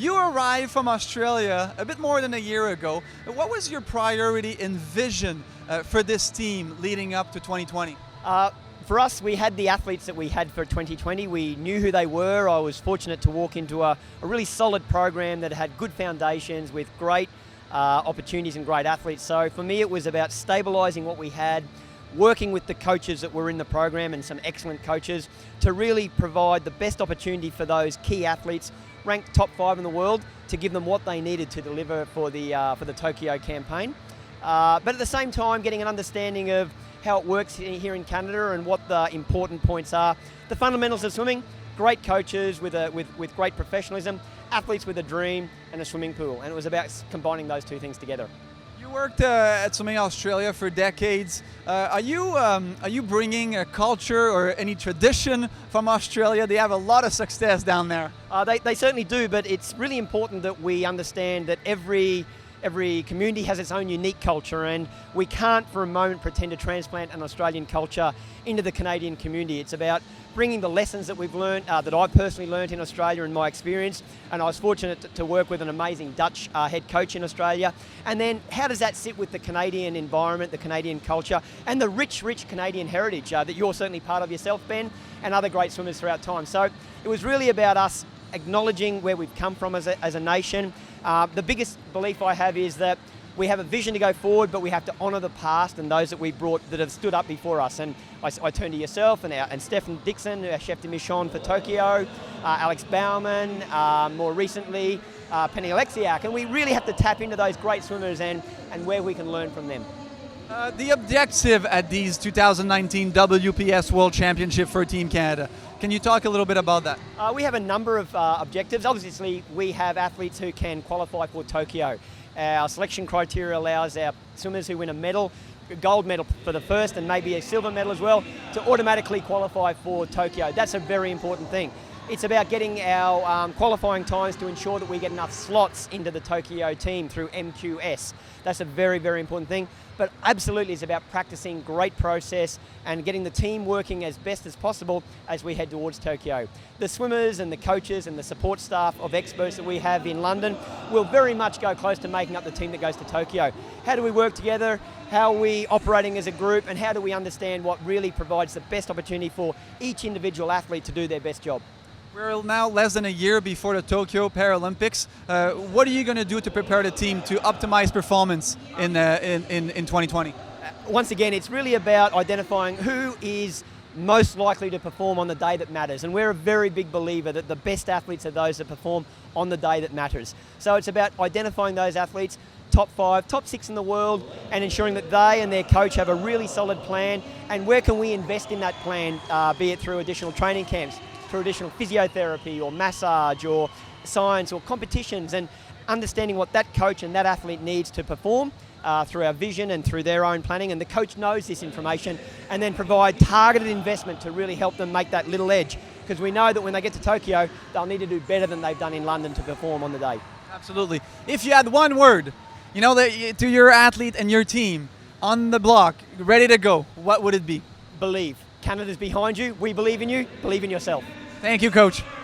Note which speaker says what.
Speaker 1: You arrived from Australia a bit more than a year ago. What was your priority and vision for this team leading up to 2020?
Speaker 2: For us, we had the athletes that we had for 2020. We knew who they were. I was fortunate to walk into a really solid program that had good foundations with great opportunities and great athletes. So for me, it was about stabilising what we had, working with the coaches that were in the program and some excellent coaches to really provide the best opportunity for those key athletes ranked top 5 in the world to give them what they needed to deliver for the Tokyo campaign. But at the same time, getting an understanding of how it works here in Canada and what the important points are. The fundamentals of swimming, great coaches with great professionalism, athletes with a dream and a swimming pool. And it was about combining those two things together.
Speaker 1: You worked at Swimming Australia for decades. Are you bringing a culture or any tradition from Australia? They have a lot of success down there.
Speaker 2: They certainly do, but it's really important that we understand that every community has its own unique culture, and we can't for a moment pretend to transplant an Australian culture into the Canadian community. It's about bringing the lessons that we've learned, that I've personally learned in Australia in my experience, and I was fortunate to work with an amazing Dutch head coach in Australia. And then how does that sit with the Canadian environment, the Canadian culture, and the rich Canadian heritage that you're certainly part of yourself, Ben, and other great swimmers throughout time. So it was really about us acknowledging where we've come from as a nation. The biggest belief I have is that we have a vision to go forward, but we have to honour the past and those that we brought that have stood up before us. And I turn to yourself and Stefan Dixon, our chef de mission for Tokyo, Alex Bauman, more recently Penny Alexiak, and we really have to tap into those great swimmers and where we can learn from them.
Speaker 1: The objective at these 2019 WPS World Championship for Team Canada. Can you talk a little bit about that?
Speaker 2: We have a number of objectives. Obviously, we have athletes who can qualify for Tokyo. Our selection criteria allows our swimmers who win a medal, a gold medal for the first and maybe a silver medal as well, to automatically qualify for Tokyo. That's a very important thing. It's about getting our qualifying times to ensure that we get enough slots into the Tokyo team through MQS. That's a very, very important thing. But absolutely it's about practicing great process and getting the team working as best as possible as we head towards Tokyo. The swimmers and the coaches and the support staff of experts that we have in London will very much go close to making up the team that goes to Tokyo. How do we work together? How are we operating as a group? And how do we understand what really provides the best opportunity for each individual athlete to do their best job?
Speaker 1: We're now less than a year before the Tokyo Paralympics. What are you going to do to prepare the team to optimize performance in 2020?
Speaker 2: Once again, it's really about identifying who is most likely to perform on the day that matters. And we're a very big believer that the best athletes are those that perform on the day that matters. So it's about identifying those athletes, top 5, top 6 in the world, and ensuring that they and their coach have a really solid plan. And where can we invest in that plan, be it through additional training camps, through additional physiotherapy or massage or science or competitions, and understanding what that coach and that athlete needs to perform through our vision and through their own planning. And the coach knows this information, and then provide targeted investment to really help them make that little edge, because we know that when they get to Tokyo, they'll need to do better than they've done in London to perform on the day.
Speaker 1: Absolutely. If you had one word, to your athlete and your team on the block, ready to go, what would it be?
Speaker 2: Believe. Canada's behind you. We believe in you. Believe in yourself.
Speaker 1: Thank you, Coach.